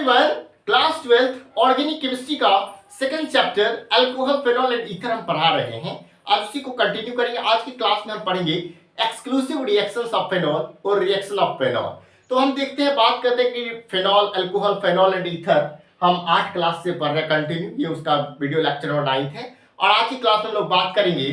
Everyone, class 12th organic chemistry का second chapter alcohol, phenol and ether हम पढ़ा रहे हैं। आज उसी को कंटिन्यू करेंगे। आज की क्लास में हम पढ़ेंगे एक्सक्लूसिव रिएक्शंस ऑफ फेनॉल और रिएक्शन ऑफ फेनॉल। तो हम देखते हैं, बात करते हैं कि phenol, alcohol, phenol and ether हम 8 क्लास से पढ़ रहे हैं कंटिन्यू। ये उसका वीडियो लेक्चर नंबर 9 है और आज की क्लास में लोग बात करेंगे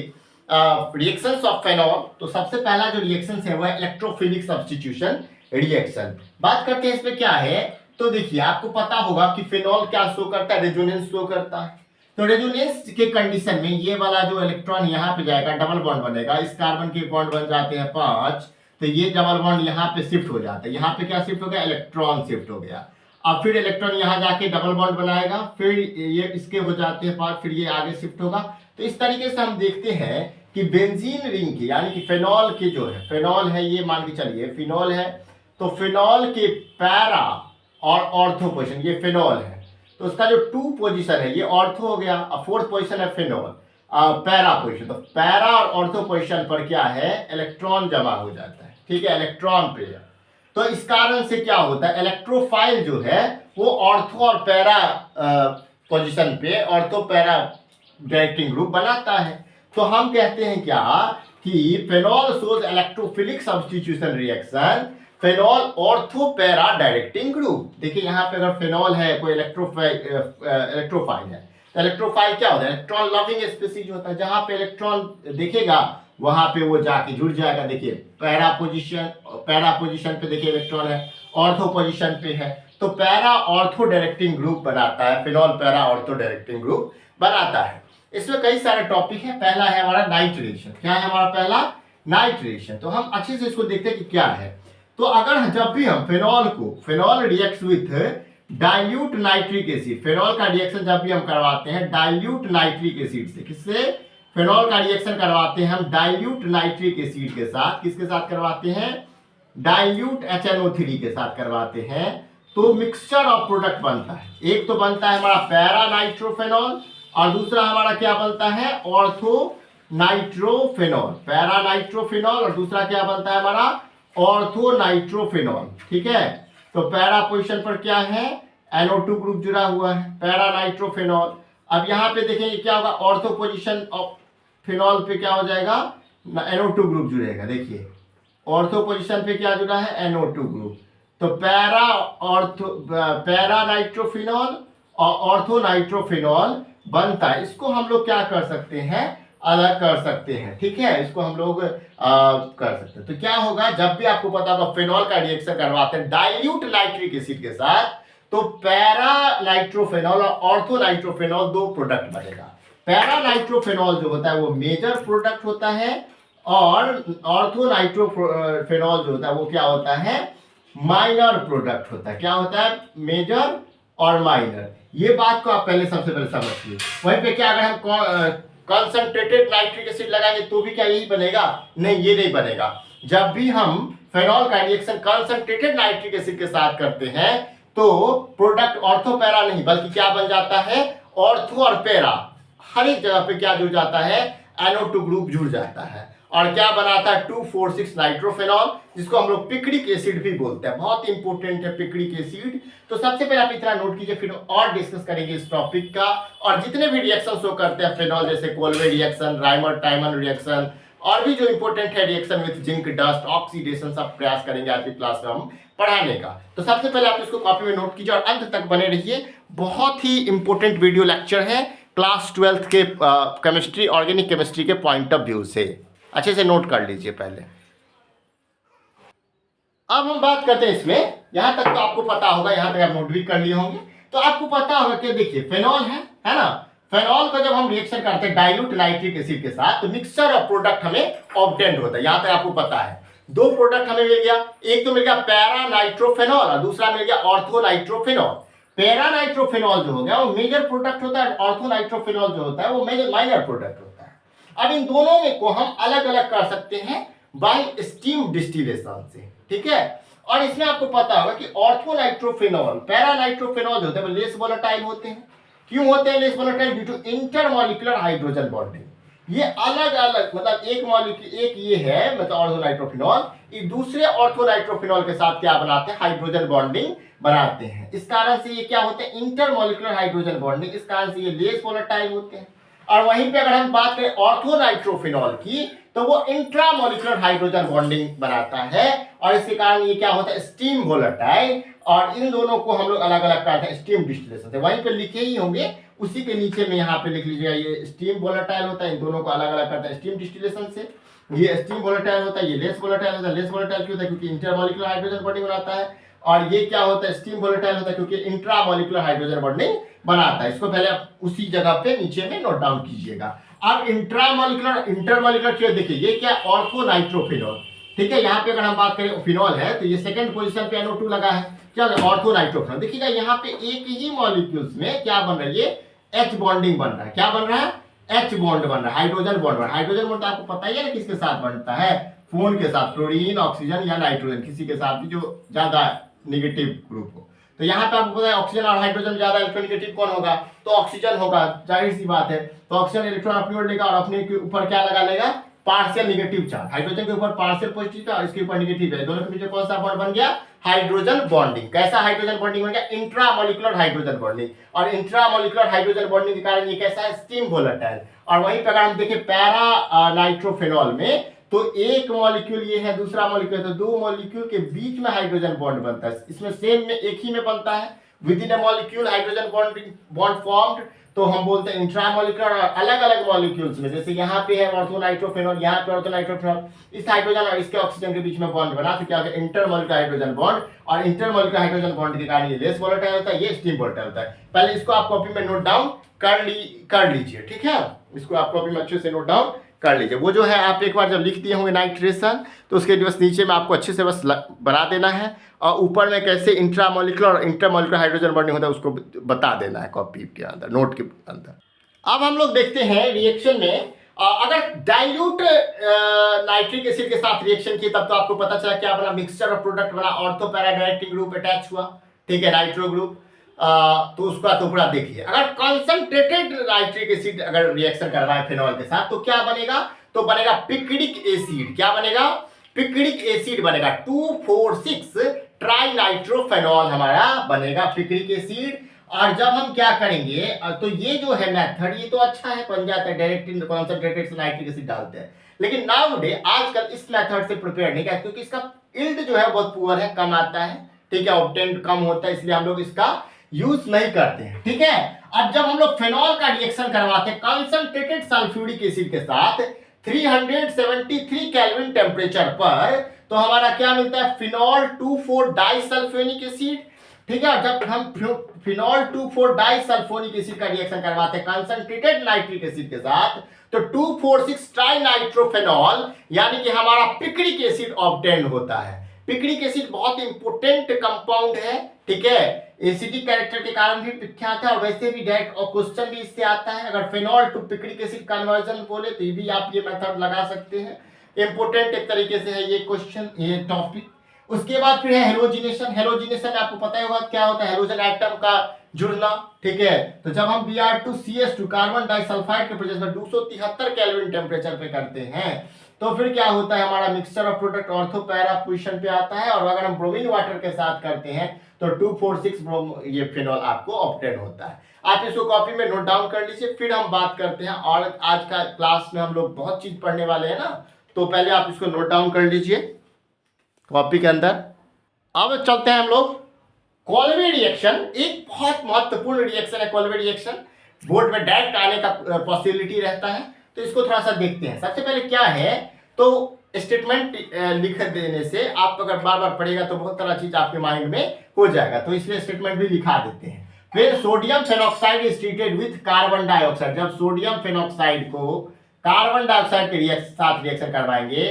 रिएक्शंस ऑफ फेनॉल। तो सबसे पहला जो रिएक्शन है वह इलेक्ट्रोफिलिक सब्स्टिट्यूशन रिएक्शन। बात करते हैं इसमें क्या है। तो देखिए, आपको पता होगा कि फेनॉल क्या शो करता है, रेजोनेंस शो करता है। तो रेजोनेंस के कंडीशन में ये वाला जो इलेक्ट्रॉन यहाँ पे जाएगा, डबल बॉन्ड बनेगा। इस कार्बन के बॉन्ड बन जाते हैं 5, तो ये डबल बॉन्ड यहाँ पे शिफ्ट हो जाता है। यहाँ पे क्या शिफ्ट हो गया, इलेक्ट्रॉन शिफ्ट हो गया। अब फिर इलेक्ट्रॉन यहाँ जाके डबल बॉन्ड बनाएगा, फिर ये इसके हो जाते हैं 5, फिर ये आगे शिफ्ट होगा। तो इस तरीके से हम देखते हैं कि बेंजीन रिंग की, यानी कि फेनॉल के जो है, फेनॉल है ये, मान के चलिए फेनॉल है, तो फेनॉल के पैरा और ऑर्थो पोजीशन, ये फेनॉल है, तो उसका जो 2 पोजीशन है ये ऑर्थो हो गया, और 4th पोजीशन है फेनॉल, पैरा पोजीशन। तो पैरा और ऑर्थो पोजीशन पर क्या है, इलेक्ट्रॉन जमा हो जाता है। ठीक है, इलेक्ट्रॉन पेयर। तो इस कारण से क्या होता है, इलेक्ट्रोफाइल जो है वो ऑर्थो और पैरा पोजीशन पे ऑर्थो पैरा डायरेक्टिंग ग्रुप बनाता है। तो हम कहते हैं क्या कि phenol shows electrophilic substitution reaction, phenol ortho para directing group. देखिए यहाँ पे अगर फेनॉल है, कोई इलेक्ट्रोफाइल है, तो इलेक्ट्रोफाइल क्या होता है, इलेक्ट्रॉन लविंग स्पीसीज होता है। जहां पे इलेक्ट्रॉन देखेगा वहां पे वो जाके जुड़ जाएगा। देखिए पैरा पोजीशन पे देखिए इलेक्ट्रॉन है, ऑर्थो पोजीशन पे है, तो पैरा ऑर्थो डायरेक्टिंग ग्रुप बनाता है, phenol para ortho directing group बनाता है। इसमें कई सारे टॉपिक है। पहला है हमारा नाइट रिएक्शन। क्या है हमारा पहला, नाइट रिएक्शन। तो हम अच्छे से इसको देखते हैं कि क्या है। तो अगर जब भी हम phenol reacts with dilute nitric acid, phenol का रिएक्शन जब भी हम करवाते हैं डाइल्यूट नाइट्रिक एसिड से, किससे, फेनॉल का रिएक्शन करवाते हैं हम डाइल्यूट नाइट्रिक एसिड के साथ। किसके साथ करवाते हैं, डाइल्यूट HNO3 के साथ करवाते हैं। तो मिक्सचर ऑफ प्रोडक्ट बनता है। एक तो बनता है हमारा पैरा नाइट्रोफेनॉल और दूसरा हमारा क्या बनता है, ऑर्थो नाइट्रोफेनॉल। पैरा नाइट्रोफेनॉल और दूसरा क्या बनता है हमारा, ऑर्थो नाइट्रोफेनॉल। ठीक है, तो पैरा पोजीशन पर क्या है, NO2 ग्रुप जुड़ा हुआ है, पैरा नाइट्रोफेनॉल। अब यहाँ पे देखेंगे क्या होगा, ऑर्थो पोजीशन ऑफ फेनॉल पे क्या हो जाएगा, NO2 ग्रुप जुड़ेगा। देखिए ऑर्थो पोजीशन पे क्या जुड़ा है, NO2 ग्रुप। तो पैरा नाइट्रोफेनॉल और ऑर्थो नाइट्रोफेनॉल बनता है। इसको हम लोग क्या कर सकते हैं, अलग कर सकते हैं। ठीक है, इसको हम लोग कर सकते हैं। तो क्या होगा, जब भी आपको पता होगा फेनॉल का रिएक्शन करवाते हैं डाइल्यूट नाइट्रिक एसिड के साथ, तो पैरा नाइट्रोफेनॉल और ऑर्थो नाइट्रोफेनॉल 2 प्रोडक्ट बनेगा। पैरा नाइट्रोफेनॉल जो होता है वो मेजर प्रोडक्ट होता है और ऑर्थो नाइट्रोफेनॉल जो होता है वो क्या होता है, माइनर प्रोडक्ट होता है। क्या होता है, मेजर और माइनर। ये बात को आप पहले सबसे पहले समझिए। वहीं पे क्या, अगर हम कंसंट्रेटेड नाइट्रिक एसिड लगाएंगे तो भी क्या यही बनेगा, नहीं, ये नहीं बनेगा। जब भी हम फेनॉल का रिएक्शन कंसंट्रेटेड नाइट्रिक एसिड के साथ करते हैं तो प्रोडक्ट ऑर्थो पैरा नहीं बल्कि क्या बन जाता है, ऑर्थो और पैरा। हर एक जगह पे क्या जुड़ जाता है, NO2 ग्रुप जुड़ जाता है और क्या बनाता है, 2,4,6 नाइट्रोफेनॉल, जिसको हम लोग पिक्रिक एसिड भी बोलते हैं। बहुत इंपॉर्टेंट है पिक्रिक एसिड। तो सबसे पहले आप इतना नोट कीजिए, फिर और डिस्कस करेंगे इस टॉपिक का। और जितने भी रिएक्शन शो करते हैं फेनॉल, जैसे कोलवे रिएक्शन, राइमर टाइमन रिएक्शन, और भी जो इंपॉर्टेंट है reaction with zinc dust, oxidation, सब प्रयास करेंगे आज की क्लास में हम पढ़ाने का। तो सबसे पहले आप इसको कॉपी में नोट कीजिए और अंत तक बने रहिए। बहुत ही इंपॉर्टेंट वीडियो लेक्चर है क्लास 12th के केमिस्ट्री, ऑर्गेनिक केमिस्ट्री के पॉइंट ऑफ व्यू से। अच्छे से नोट कर लीजिए पहले। अब हम बात करते हैं इसमें, यहां तक तो आपको पता होगा, यहां तक आप नोट भी कर लिए होंगे। तो आपको पता होगा कि देखिए फेनॉल है ना, फेनॉल का जब हम रिएक्शन करते हैं डाइल्यूट नाइट्रिक एसिड के साथ तो मिक्सचर ऑफ प्रोडक्ट हमें ऑब्टेंड होता है। यहां तक आपको पता है 2 प्रोडक्ट हमें मिल गया। एक तो मिल गया पैरा नाइट्रोफेनॉल और दूसरा मिल गया ऑर्थो नाइट्रोफेनॉल। पैरा नाइट्रोफेनॉल जो हो गया वो मेजर प्रोडक्ट होता है, ऑर्थो नाइट्रोफेनॉल जो होता है वो माइनर प्रोडक्ट होता है। अब इन दोनों में को हम अलग अलग कर सकते हैं बाय स्टीम डिस्टिलेशन से। ठीक है, और इसमें आपको पता होगा कि ऑर्थो नाइट्रोफेनॉल, पैरा नाइट्रोफेनॉल जो होते हैं वो लेस वोलेटाइल होते हैं। क्यों होते हैं less volatile, due to intermolecular hydrogen bonding. ये अलग अलग, मतलब एक मॉलिक्यूल, एक ये है मतलब ऑर्थो नाइट्रोफेनॉल, ये दूसरे ऑर्थो नाइट्रोफेनॉल के साथ क्या बनाते हैं, हाइड्रोजन बॉन्डिंग बनाते हैं। इस कारण से ये क्या होते हैं, इंटरमॉलिक्यूलर हाइड्रोजन बॉन्डिंग, इस कारण से ये लेस वोलेटाइल होते हैं। और वहीं पे अगर हम बात करें ऑर्थोनाइट्रोफिनॉल की, तो वो इंट्रामॉलिक्यूलर हाइड्रोजन बॉन्डिंग बनाता है और इसके कारण ये क्या होता है, स्टीम वोलेटाइल। और इन दोनों को हम लोग अलग अलग करते हैं स्टीम डिस्टिलेशन से, वहीं पे लिखे ही होंगे, उसी के नीचे में यहाँ पे लिख लीजिएगा, ये स्टीम वोलेटाइल होता है, इन दोनों को अलग अलग करते हैं स्टीम डिस्टिलेशन से। ये स्टीम वोलेटाइल होता है, ये लेस वोलेटाइल होता है। लेस वोलेटाइल क्यों होता है, क्योंकि इंटरमॉलिक्यूलर हाइड्रोजन बॉन्डिंग बनाता है। और ये क्या होता है, स्टीम वोलेटाइल होता है क्योंकि इंट्रामॉलिक्यूलर हाइड्रोजन बॉन्डिंग बनाता है। इसको पहले आप उसी जगह पे नीचे में नोट डाउन कीजिएगा। अब इंट्रामॉलिक्यूलर इंटरमॉलिक्यूलर क्यों, देखिए ये क्या, ऑर्थोनाइट्रोफिनॉल, ठीक है। यहाँ पे अगर हम बात करें फिनॉल है तो ये सेकंड पोजीशन पे NO2 लगा है, क्या ऑर्थोनाइट्रोफिनॉल। देखिएगा यहाँ पे एक ही मॉलिक्यूल्स में क्या बन रहा है, ये H बॉन्डिंग बन रहा है। क्या बन रहा है, H बॉन्ड बन रहा है, हाइड्रोजन बॉन्ड बन रहा है। हाइड्रोजन बॉन्ड तो आपको पता ही है ना किसके साथ बनता है, फोन के साथ, क्लोरीन, ऑक्सीजन या नाइट्रोजन, किसी के साथ भी जो ज्यादा नेगेटिव ग्रुप हो। तो यहाँ पे आपको पता है ऑक्सीजन और हाइड्रोजन ज्यादा इलेक्ट्रोनेगेटिव कौन होगा, तो ऑक्सीजन होगा, जाहिर सी बात है। तो ऑक्सीजन इलेक्ट्रॉन अपनी ओर लेगा और अपने के ऊपर क्या लगा लेगा, पार्शियल नेगेटिव चार्ज। हाइड्रोजन के ऊपर पार्शियल पॉजिटिव है और इसके ऊपर नेगेटिव है, दोनों के बीच में कौन सा बॉन्ड बन गया, हाइड्रोजन बॉन्डिंग। कैसा हाइड्रोजन बॉन्डिंग बन गया, इंट्रामॉलिक्यूलर हाइड्रोजन बॉन्डिंग। और इंट्रामॉलिक्यूलर हाइड्रोजन बॉन्डिंग के कारण ये कैसा है, स्टीम वोलेटाइल। और वहीं पर अगर हम देखें पैरा नाइट्रोफिनॉल में, तो एक मॉलिक्यूल ये है, दूसरा मॉलिक्यूल, तो दो मॉलिक्यूल के बीच में हाइड्रोजन बॉन्ड बनता है। इसमें सेम में एक ही में बनता है, with in a molecule hydrogen bond formed, तो हम बोलते हैं इंट्रामॉलिक्यूलर। और अलग अलग मॉलिक्यूल्स में, जैसे यहाँ पे है ऑर्थोनाइट्रोफिनॉल, यहाँ पे ऑर्थोनाइट्रोफिनॉल, इस हाइड्रोजन और इसके ऑक्सीजन के बीच में बॉन्ड बना, तो क्या होगा, इंटरमॉलिक्यूलर हाइड्रोजन बॉन्ड। और इंटरमॉलिक्यूलर हाइड्रोजन बॉन्ड के कारण ये लेस वोलेटाइल होता है, ये स्टीम वोलेटाइल होता है। पहले इसको आप कॉपी में नोट डाउन कर लीजिए, ठीक है, इसको आप कॉपी में अच्छे से नोट डाउन कर लीजिए। वो जो है आप एक बार जब लिख दिए होंगे नाइट्रेशन, तो उसके बस नीचे में आपको अच्छे से बस बना देना है, और ऊपर में कैसे इंट्रामॉलिक्यूलर और इंटरमॉलिक्यूलर हाइड्रोजन बॉन्डिंग होता है उसको बता देना है कॉपी के अंदर, नोट के अंदर। अब हम लोग देखते हैं रिएक्शन में, अगर डाइल्यूट नाइट्रिक एसिड के साथ रिएक्शन की, तब तो आपको पता चला क्या बना, मिक्सचर ऑफ प्रोडक्ट बना, ortho para directing group attach हुआ, ठीक है, नाइट्रो ग्रुप। तो उसका तो पूरा देखिए, अगर कंसंट्रेटेड नाइट्रिक एसिड अगर रिएक्शन कर रहा है फिनॉल के साथ, तो क्या बनेगा, तो बनेगा पिक्रिक एसिड। क्या बनेगा, पिक्रिक एसिड बनेगा, 2,4,6 ट्राई नाइट्रोफेनॉल हमारा बनेगा पिक्रिक एसिड। और जब हम क्या करेंगे, तो ये जो है मेथड, ये तो अच्छा है, बन जाता है, डायरेक्ट इन कंसंट्रेटेड से नाइट्रिक एसिड डालते हैं। लेकिन नाउ डे आजकल इस मेथड से प्रिपेयर नहीं किया, क्योंकि इसका यील्ड जो है बहुत पुअर है, कम आता है, ठीक है, ऑब्टेंट कम होता है, इसलिए हम लोग इसका यूज नहीं करते हैं, ठीक है। अब जब हम लोग फेनॉल का रिएक्शन करवाते हैं कंसंट्रेटेड सल्फ्यूरिक एसिड के साथ 373 केल्विन टेम्परेचर पर, तो हमारा क्या मिलता है, फिनॉल 2,4-डाइसल्फोनिक एसिड, ठीक है। जब हम फिनॉल 2,4-डाइसल्फोनिक एसिड का रिएक्शन करवाते हैं कंसंट्रेटेड नाइट्रिक एसिड के साथ, तो 2,4,6 ट्राइनाइट्रोफेनॉल यानी कि हमारा पिक्रिक एसिड ऑब्टेन होता है। पिक्रिक एसिड बहुत इंपोर्टेंट कंपाउंड है, ठीक है, एसिडिक कैरेक्टर के कारण भी विख्यात है, और वैसे भी डायरेक्ट और क्वेश्चन भी इससे आता है। अगर phenol to picric acid conversion बोले तो ये भी आप ये मेथड लगा सकते हैं, इंपोर्टेंट एक तरीके से है ये क्वेश्चन, ये टॉपिक। उसके बाद फिर है हेलोजिनेशन। हेलोजिनेशन में आपको पता ही होगा क्या होता है, हेलोजन एटम का जुड़ना, ठीक है। तो जब हम Br2CS2 कार्बन डाइसल्फाइड के प्रेजेंस में 273 केल्विन टेम्परेचर पे करते हैं, तो फिर क्या होता है, हमारा mixture of product ortho para position पे आता है। और अगर हम ब्रोमीन वाटर के साथ करते हैं तो 2,4,6 ये फिनॉल आपको ऑब्टेन होता है। आप इसको कॉपी में नोट डाउन कर लीजिए, फिर हम बात करते हैं। और आज का क्लास में हम लोग बहुत चीज पढ़ने वाले हैं ना, तो पहले आप इसको नोट डाउन कर लीजिए कॉपी के अंदर। अब चलते हैं हम लोग कॉल्वे रिएक्शन। एक बहुत महत्वपूर्ण रिएक्शन है कॉल्वे रिएक्शन, बोर्ड में डायरेक्ट आने का पॉसिबिलिटी रहता है, तो इसको थोड़ा सा देखते हैं। सबसे पहले क्या है, तो स्टेटमेंट लिख देने से आप अगर बार बार पढ़ेगा तो बहुत सारा चीज आपके माइंड में हो जाएगा, तो इसलिए स्टेटमेंट भी लिखा देते हैं। फिर sodium phenoxide is treated with carbon dioxide. जब सोडियम फेनॉक्साइड को कार्बन डाइऑक्साइड के साथ रिएक्शन करवाएंगे,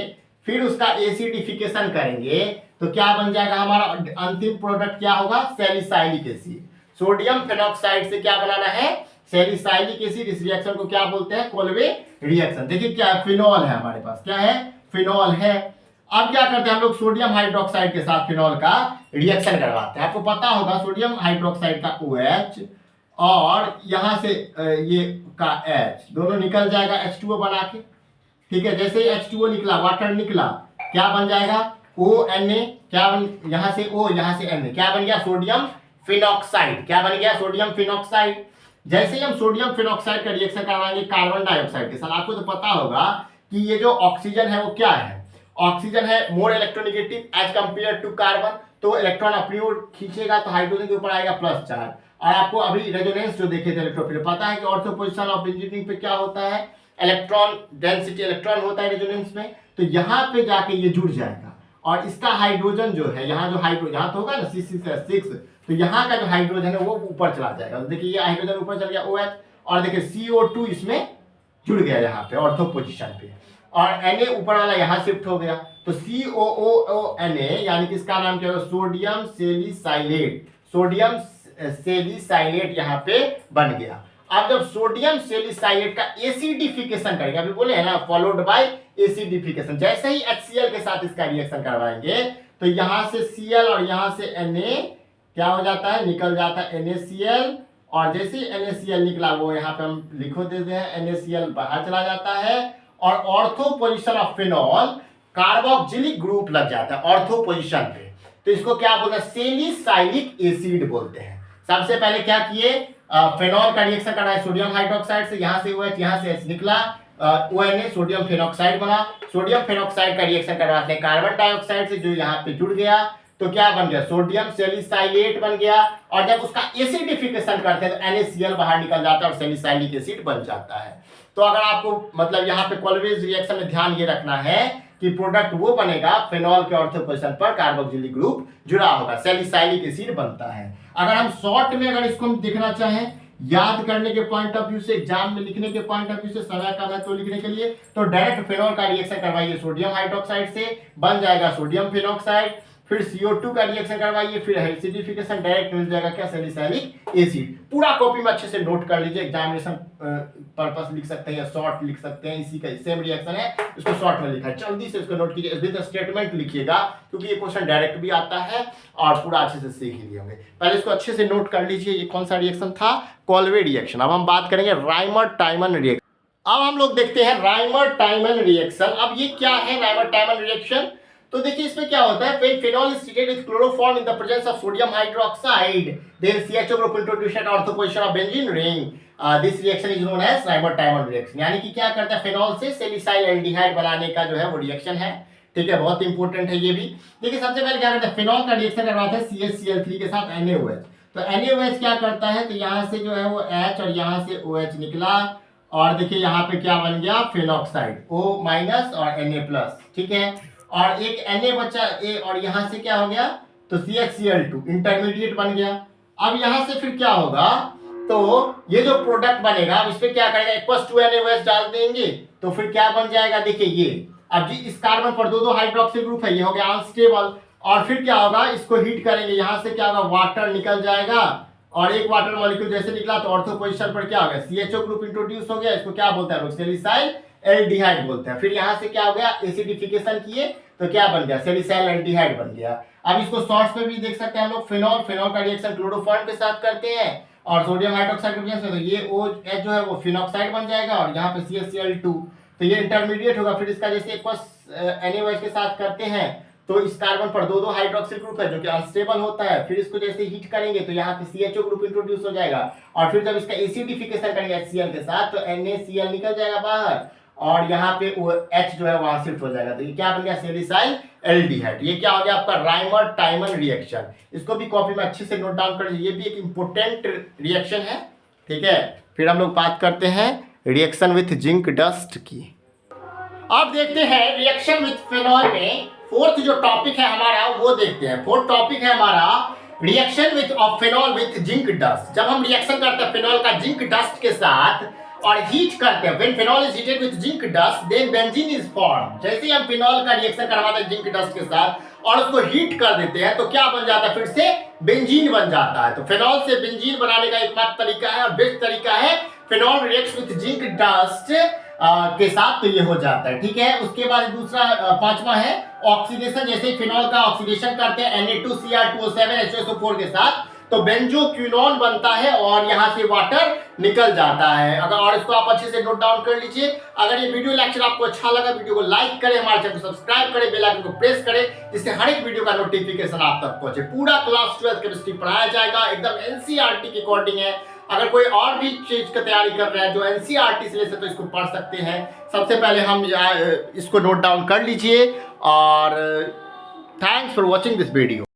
फिर उसका एसिडिफिकेशन करेंगे, तो क्या बन जाएगा, हमारा अंतिम प्रोडक्ट क्या होगा, सैलिसाइलिक एसिड। सोडियम फेनॉक्साइड से क्या बनाना है, सैलिसाइलिक एसिड। इस रिएक्शन को क्या बोलते हैं, कॉल्वे रिएक्शन। देखिए क्या फिनॉल है हमारे पास, क्या है, फिनॉल है। अब क्या करते हैं हम लोग, सोडियम हाइड्रोक्साइड के साथ फिनॉल का रिएक्शन करवाते हैं। आपको पता होगा सोडियम हाइड्रोक्साइड का OH और यहां से ये का H दोनों निकल जाएगा H2O बना के, ठीक है। जैसे ही H2O निकला, वाटर निकला, क्या बन जाएगा, ONA क्या बन, यहाँ से O यहाँ से Na क्या बन गया सोडियम फिनॉक्साइड। क्या बन गया सोडियम फिनॉक्साइड। जैसे ही हम सोडियम फिनॉक्साइड का रिएक्शन करवाएंगे कार्बन डाइऑक्साइड के साथ, आपको तो पता होगा कि ये जो ऑक्सीजन है वो क्या है, ऑक्सीजन है more electronegative as compare to carbon, तो इलेक्ट्रॉन अपनी ओर खींचेगा तो हाइड्रोजन के ऊपर आएगा प्लस चार्ज। और आपको अभी रेजोनेंस जो देखे थे इलेक्ट्रोफिल, पता है कि ऑर्थो पोजिशन ऑफ इंजीनियरिंग पे क्या होता है, इलेक्ट्रॉन डेंसिटी, इलेक्ट्रॉन होता है रेजोनेंस में, तो यहाँ पे जाके ये जुड़ जाएगा और इसका हाइड्रोजन जो है, यहाँ जो हाइड्रोजन यहाँ तो होगा ना C6, तो यहाँ का जो हाइड्रोजन है वो ऊपर चला जाएगा। तो देखिए ये हाइड्रोजन ऊपर चल गया OH, और देखिए CO2 इसमें जुड़ गया यहाँ पे ऑर्थो पोजिशन पे, और Na ऊपर वाला यहाँ शिफ्ट हो गया, तो COOONA यानी कि इसका नाम क्या होगा सोडियम सेलिसाइलेट, सोडियम सेलिसाइलेट यहाँ पे बन गया। अब जब सोडियम सेलिसाइलेट का एसिडिफिकेशन करेंगे, अभी बोले है ना फॉलोड बाय एसिडिफिकेशन, जैसे ही HCl के साथ इसका रिएक्शन करवाएंगे तो यहाँ से Cl और यहाँ से Na क्या हो जाता है, निकल जाता है NaCl, और जैसे ही NaCl निकला वो यहाँ पे हम लिखो देते हैं NaCl बाहर चला जाता है, और ortho position of phenol carboxylic group लग जाता है ऑर्थो पोजिशन पे, तो इसको क्या बोलते हैं सेलिसाइलिक एसिड बोलते हैं। सबसे पहले क्या किए, फेनॉल का रिएक्शन कराया सोडियम हाइड्रोक्साइड से, यहाँ से OH यहाँ से H निकला, ONA सोडियम फेनॉक्साइड बना, सोडियम फेनॉक्साइड का रिएक्शन करवाते हैं कार्बन डाइऑक्साइड से जो यहाँ पे जुड़ गया, तो क्या बन गया सोडियम सेलिसाइलेट बन गया, और जब उसका एसिडिफिकेशन करते हैं तो NaCl बाहर निकल जाता है और सेलिसाइलिक एसिड बन जाता है। तो अगर आपको मतलब यहाँ पे कोल्वेज रिएक्शन में ध्यान ये रखना है कि प्रोडक्ट वो बनेगा फेनॉल के ऑर्थो पोजिशन पर कार्बोक्सिलिक ग्रुप जुड़ा होगा, सेलिसाइलिक एसिड बनता है। अगर हम शॉर्ट में अगर इसको हम देखना चाहें याद करने के पॉइंट ऑफ व्यू से, एग्जाम में लिखने के पॉइंट ऑफ व्यू से, समय का महत्व लिखने के लिए, तो डायरेक्ट फेनॉल का रिएक्शन करवाइए सोडियम हाइड्रोक्साइड से, बन जाएगा सोडियम फिनॉक्साइड, फिर CO2 का रिएक्शन करवाइए, फिर एसिडिफिकेशन डायरेक्ट मिल जाएगा क्या सेलिसाइलिक एसिड। पूरा कॉपी में अच्छे से नोट कर लीजिए, एग्जामिनेशन पर्पस लिख सकते हैं या शॉर्ट लिख सकते हैं, इसी का सेम रिएक्शन है, इसको शॉर्ट में लिखा है, जल्दी से इसको नोट कीजिए, विद स्टेटमेंट लिखिएगा क्योंकि ये क्वेश्चन डायरेक्ट भी आता है और पूरा अच्छे से सीख ही लिए होंगे। पहले इसको अच्छे से नोट कर लीजिए, ये कौन सा रिएक्शन था, कॉल्वे रिएक्शन। अब हम बात करेंगे राइमर-टाइमन रिएक्शन। अब हम लोग देखते हैं राइमर-टाइमन रिएक्शन। अब ये क्या है राइमर-टाइमन रिएक्शन, तो देखिए इसमें क्या होता है, when phenol is treated with chloroform in the presence of sodium hydroxide, then CHO group introduced at ortho position of benzene ring, this reaction is known as Reimer-Tiemann reaction। यानी कि क्या करता है फेनॉल से सेलिसाइल एल्डिहाइड बनाने का जो है वो रिएक्शन है, ठीक है, बहुत इंपॉर्टेंट है ये भी। देखिए सबसे पहले क्या करता है, फेनॉल का रिएक्शन करवाते हैं CHCl3 के साथ NaOH, तो NaOH क्या करता है, तो यहाँ से जो है वो H और यहाँ से OH निकला, और देखिए यहाँ पे क्या बन गया फिनॉक्साइड O- और Na+, ठीक है, और एक Na बचा A, और यहाँ से क्या हो गया, तो CHCl2 इंटरमीडिएट बन गया। अब यहाँ से फिर क्या होगा, तो ये जो प्रोडक्ट बनेगा अब इस पे क्या करेगा, इक्वल्स टू NaOH डाल देंगे, तो फिर क्या बन जाएगा, देखिए ये अब जी इस कार्बन पर दो हाइड्रोक्सिल ग्रुप है, ये हो गया अनस्टेबल, और फिर क्या होगा, इसको हीट करेंगे, यहाँ से क्या होगा वाटर निकल जाएगा, और एक वाटर मॉलिक्यूल जैसे निकला तो ऑर्थो पोजीशन पर क्या हो गया CHO ग्रुप इंट्रोड्यूस हो गया, इसको क्या बोलते हैं सेलिसाइल एल्डिहाइड बोलते हैं। फिर यहाँ से क्या हो गया, एसिडिफिकेशन किए तो क्या बन गया सेलिसाइल एल्डिहाइड बन गया। अब इसको शॉर्ट्स में भी देख सकते हैं हम लोग, फेनॉल का रिएक्शन क्लोरोफॉर्म के साथ करते हैं और सोडियम हाइड्रोक्साइड के रिएक्शन, तो ये OH जो है वो फिनॉक्साइड बन जाएगा, और यहाँ पे CHCl2, तो ये इंटरमीडिएट होगा। फिर इसका जैसे एक NaOH के साथ करते हैं तो इस कार्बन पर दो हाइड्रोक्सिल ग्रुप है जो कि अनस्टेबल होता है, फिर इसको जैसे हीट करेंगे तो यहाँ पे CHO ग्रुप इंट्रोड्यूस हो जाएगा, और फिर जब इसका एसिडिफिकेशन करेंगे HCl के साथ तो NaCl निकल जाएगा बाहर, और यहाँ पे H जो है वहां शिफ्ट हो जाएगा, तो ये क्या बन गया सेलिसाइल एल्डिहाइड। ये क्या हो गया आपका राइमर-टाइमन रिएक्शन। इसको भी कॉपी में अच्छे से नोट डाउन कर लीजिए, ये भी एक इंपॉर्टेंट रिएक्शन है, ठीक है। फिर हम लोग बात करते हैं रिएक्शन विथ जिंक डस्ट की। अब देखते हैं रिएक्शन विथ फेनॉल में फोर्थ जो टॉपिक है हमारा वो देखते हैं। फोर्थ टॉपिक है हमारा reaction width of phenol with zinc dust. जब हम रिएक्शन करते हैं फेनॉल का जिंक डस्ट के साथ और हीट करते हैं, when phenol is heated with zinc dust then benzene is formed। जैसे ही हम फेनॉल का रिएक्शन करवाते हैं जिंक डस्ट के साथ और उसको हीट कर देते हैं तो क्या बन जाता है, फिर से बेंजीन बन जाता है। तो फेनॉल से बेंजीन बनाने का एकमात्र तरीका है और बेस्ट तरीका है phenol reacts with zinc dust के साथ, तो ये हो जाता है, ठीक है। उसके बाद दूसरा पांचवा है ऑक्सीडेशन। जैसे फेनॉल का ऑक्सीडेशन करते हैं Na2Cr2O7 H2SO4 के साथ तो बेंजोक्विनोन बनता है और यहाँ से वाटर निकल जाता है। अगर और इसको आप अच्छे से नोट डाउन कर लीजिए। अगर ये वीडियो लेक्चर आपको अच्छा लगा, वीडियो को लाइक करें, हमारे चैनल को सब्सक्राइब करें, बेल आइकन को प्रेस करें, जिससे हर एक वीडियो का नोटिफिकेशन आप तक पहुंचे। पूरा क्लास 12 केमिस्ट्री पढ़ाया जाएगा, एकदम एनसीईआरटी के अकॉर्डिंग है। अगर कोई और भी चीज की तैयारी कर रहे हैं जो एनसीईआरटी से तो इसको पढ़ सकते हैं। सबसे पहले हम इसको नोट डाउन कर लीजिए और thanks for watching this video.